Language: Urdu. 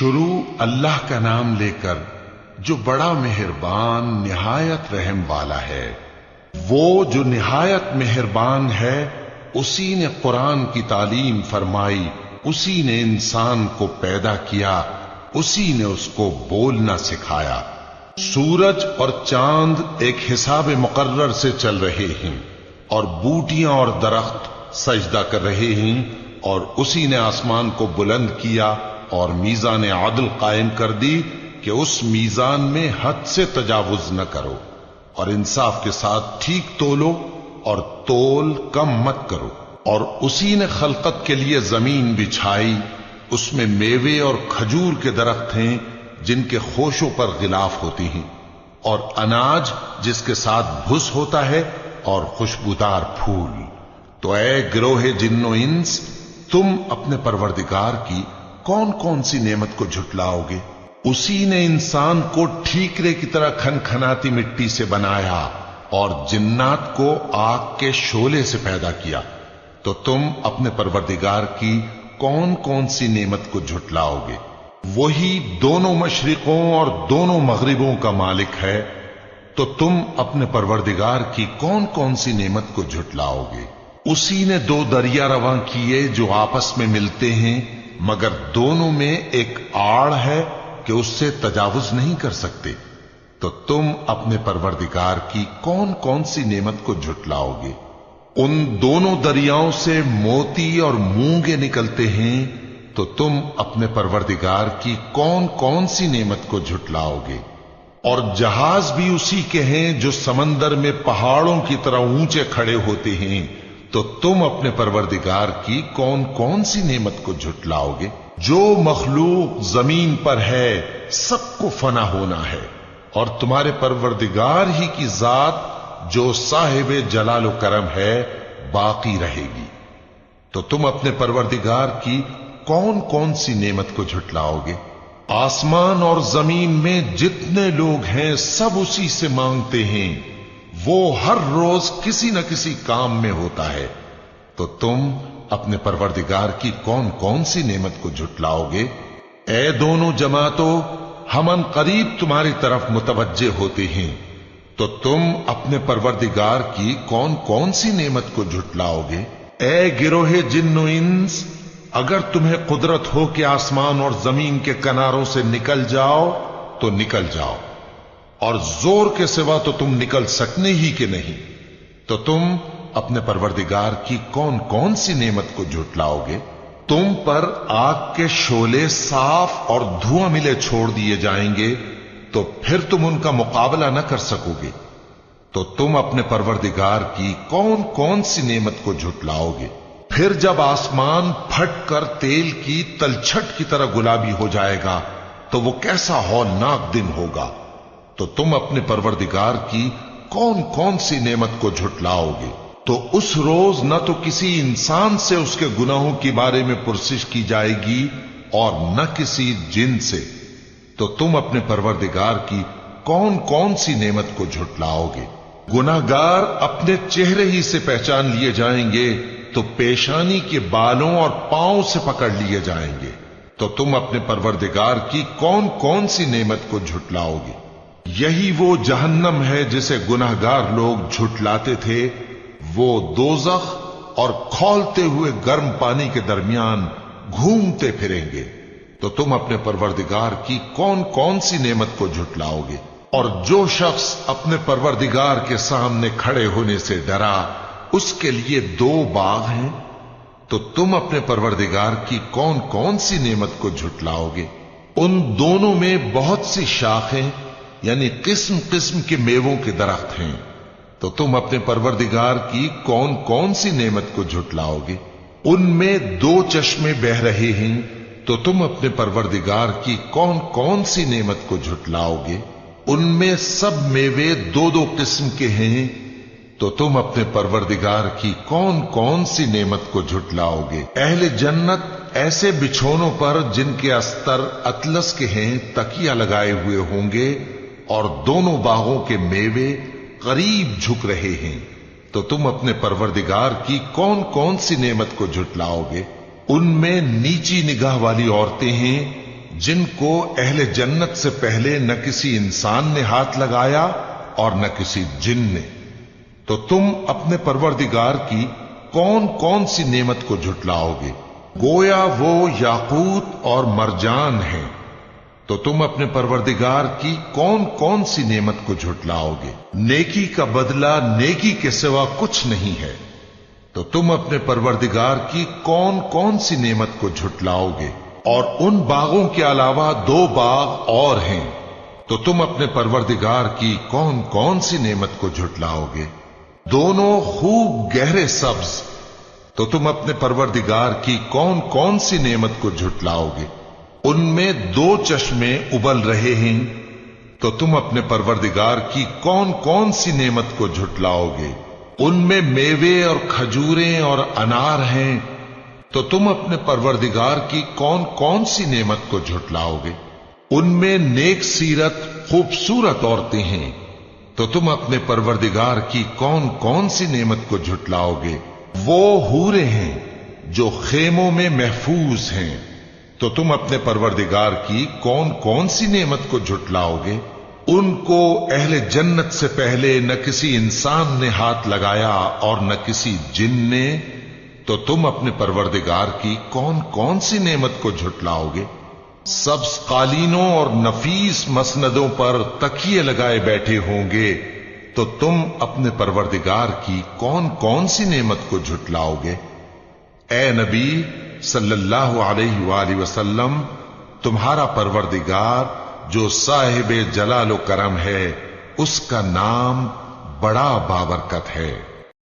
شروع اللہ کا نام لے کر جو بڑا مہربان نہایت رحم والا ہے۔ وہ جو نہایت مہربان ہے اسی نے قرآن کی تعلیم فرمائی، اسی نے انسان کو پیدا کیا، اسی نے اس کو بولنا سکھایا۔ سورج اور چاند ایک حساب مقرر سے چل رہے ہیں اور بوٹیاں اور درخت سجدہ کر رہے ہیں، اور اسی نے آسمان کو بلند کیا اور میزان عدل قائم کر دی کہ اس میزان میں حد سے تجاوز نہ کرو، اور انصاف کے ساتھ ٹھیک تولو اور تول کم مت کرو۔ اور اسی نے خلقت کے لیے زمین بچھائی، اس میں میوے اور کھجور کے درخت ہیں جن کے خوشوں پر غلاف ہوتی ہیں، اور اناج جس کے ساتھ بھس ہوتا ہے، اور خوشبودار پھول۔ تو اے گروہ جن و انس، تم اپنے پروردگار کی کون کون سی نعمت کو جھٹلاؤ گے؟ اسی نے انسان کو ٹھیکرے کی طرح کھنکھناتی مٹی سے بنایا اور جنات کو آگ کے شعلے سے پیدا کیا، تو تم اپنے پروردگار کی کون کون سی نعمت کو جھٹلاؤ گے؟ وہی دونوں مشرقوں اور دونوں مغربوں کا مالک ہے، تو تم اپنے پروردگار کی کون کون سی نعمت کو جھٹلاؤ گے؟ اسی نے دو دریا رواں کیے جو آپس میں ملتے ہیں، مگر دونوں میں ایک آڑ ہے کہ اس سے تجاوز نہیں کر سکتے، تو تم اپنے پروردگار کی کون کون سی نعمت کو جھٹلاؤ گے؟ ان دونوں دریاؤں سے موتی اور مونگے نکلتے ہیں، تو تم اپنے پروردگار کی کون کون سی نعمت کو جھٹلاؤ گے؟ اور جہاز بھی اسی کے ہیں جو سمندر میں پہاڑوں کی طرح اونچے کھڑے ہوتے ہیں، تو تم اپنے پروردگار کی کون کون سی نعمت کو جھٹلاؤ گے؟ جو مخلوق زمین پر ہے سب کو فنا ہونا ہے، اور تمہارے پروردگار ہی کی ذات جو صاحب جلال و کرم ہے باقی رہے گی۔ تو تم اپنے پروردگار کی کون کون سی نعمت کو جھٹلاؤ گے؟ آسمان اور زمین میں جتنے لوگ ہیں سب اسی سے مانگتے ہیں، وہ ہر روز کسی نہ کسی کام میں ہوتا ہے، تو تم اپنے پروردگار کی کون کون سی نعمت کو جھٹلاؤ گے؟ اے دونوں جماعتوں، ہم ان قریب تمہاری طرف متوجہ ہوتے ہیں، تو تم اپنے پروردگار کی کون کون سی نعمت کو جھٹلاؤ گے؟ اے گروہ جن و انس، اگر تمہیں قدرت ہو کہ آسمان اور زمین کے کناروں سے نکل جاؤ تو نکل جاؤ، اور زور کے سوا تو تم نکل سکنے ہی کہ نہیں، تو تم اپنے پروردگار کی کون کون سی نعمت کو جھٹلاؤ گے؟ تم پر آگ کے شعلے صاف اور دھواں ملے چھوڑ دیے جائیں گے، تو پھر تم ان کا مقابلہ نہ کر سکو گے، تو تم اپنے پروردگار کی کون کون سی نعمت کو جھٹلاؤ گے؟ پھر جب آسمان پھٹ کر تیل کی تلچھٹ کی طرح گلابی ہو جائے گا تو وہ کیسا ہولناک دن ہوگا، تو تم اپنے پروردگار کی کون کون سی نعمت کو جھٹلاؤ گے؟ تو اس روز نہ تو کسی انسان سے اس کے گناہوں کے بارے میں پرسش کی جائے گی اور نہ کسی جن سے، تو تم اپنے پروردگار کی کون کون سی نعمت کو جھٹلاؤ گے؟ گناہگار اپنے چہرے ہی سے پہچان لیے جائیں گے تو پیشانی کے بالوں اور پاؤں سے پکڑ لیے جائیں گے، تو تم اپنے پروردگار کی کون کون سی نعمت کو جھٹلاؤ گے؟ یہی وہ جہنم ہے جسے گناہگار لوگ جھٹلاتے تھے، وہ دوزخ اور کھولتے ہوئے گرم پانی کے درمیان گھومتے پھریں گے، تو تم اپنے پروردگار کی کون کون سی نعمت کو جھٹلاؤ گے؟ اور جو شخص اپنے پروردگار کے سامنے کھڑے ہونے سے ڈرا، اس کے لیے دو باغ ہیں، تو تم اپنے پروردگار کی کون کون سی نعمت کو جھٹلاؤ گے؟ ان دونوں میں بہت سی شاخیں یعنی قسم قسم کے میووں کے درخت ہیں، تو تم اپنے پروردگار کی کون کون سی نعمت کو جھٹلاؤ گے؟ ان میں دو چشمے بہ رہے ہیں، تو تم اپنے پروردگار کی کون کون سی نعمت کو جھٹلاؤ گے؟ ان میں سب میوے دو دو قسم کے ہیں، تو تم اپنے پروردگار کی کون کون سی نعمت کو جھٹلاؤ گے؟ اہل جنت ایسے بچھونوں پر جن کے استر اطلس کے ہیں تکیہ لگائے ہوئے ہوں گے، اور دونوں باغوں کے میوے قریب جھک رہے ہیں، تو تم اپنے پروردگار کی کون کون سی نعمت کو جھٹلاؤ گے؟ ان میں نیچی نگاہ والی عورتیں ہیں، جن کو اہل جنت سے پہلے نہ کسی انسان نے ہاتھ لگایا اور نہ کسی جن نے، تو تم اپنے پروردگار کی کون کون سی نعمت کو جھٹلاؤ گے؟ گویا وہ یاقوت اور مرجان ہیں، تو تم اپنے پروردگار کی کون کون سی نعمت کو جھٹلاؤ گے؟ نیکی کا بدلہ نیکی کے سوا کچھ نہیں ہے، تو تم اپنے پروردگار کی کون کون سی نعمت کو جھٹلاؤ گے؟ اور ان باغوں کے علاوہ 2 باغ اور ہیں، تو تم اپنے پروردگار کی کون کون سی نعمت کو جھٹلاؤ گے؟ دونوں خوب گہرے سبز، تو تم اپنے پروردگار کی کون کون سی نعمت کو جھٹلاؤ گے؟ ان میں 2 چشمے ابل رہے ہیں، تو تم اپنے پروردگار کی کون کون سی نعمت کو جھٹلاؤ گے؟ ان میں میوے اور کھجوریں اور انار ہیں، تو تم اپنے پروردگار کی کون کون سی نعمت کو جھٹلاؤ گے؟ ان میں نیک سیرت خوبصورت عورتیں ہیں، تو تم اپنے پروردگار کی کون کون سی نعمت کو جھٹلاؤ گے؟ وہ حوریں ہیں جو خیموں میں محفوظ ہیں، تو تم اپنے پروردگار کی کون کون سی نعمت کو جھٹلاؤ گے؟ ان کو اہل جنت سے پہلے نہ کسی انسان نے ہاتھ لگایا اور نہ کسی جن نے، تو تم اپنے پروردگار کی کون کون سی نعمت کو جھٹلاؤ گے؟ سبز قالینوں اور نفیس مسندوں پر تکیے لگائے بیٹھے ہوں گے، تو تم اپنے پروردگار کی کون کون سی نعمت کو جھٹلاؤ گے؟ اے نبی صلی اللہ علیہ وآلہ وسلم، تمہارا پروردگار جو صاحب جلال و کرم ہے، اس کا نام بڑا بابرکت ہے۔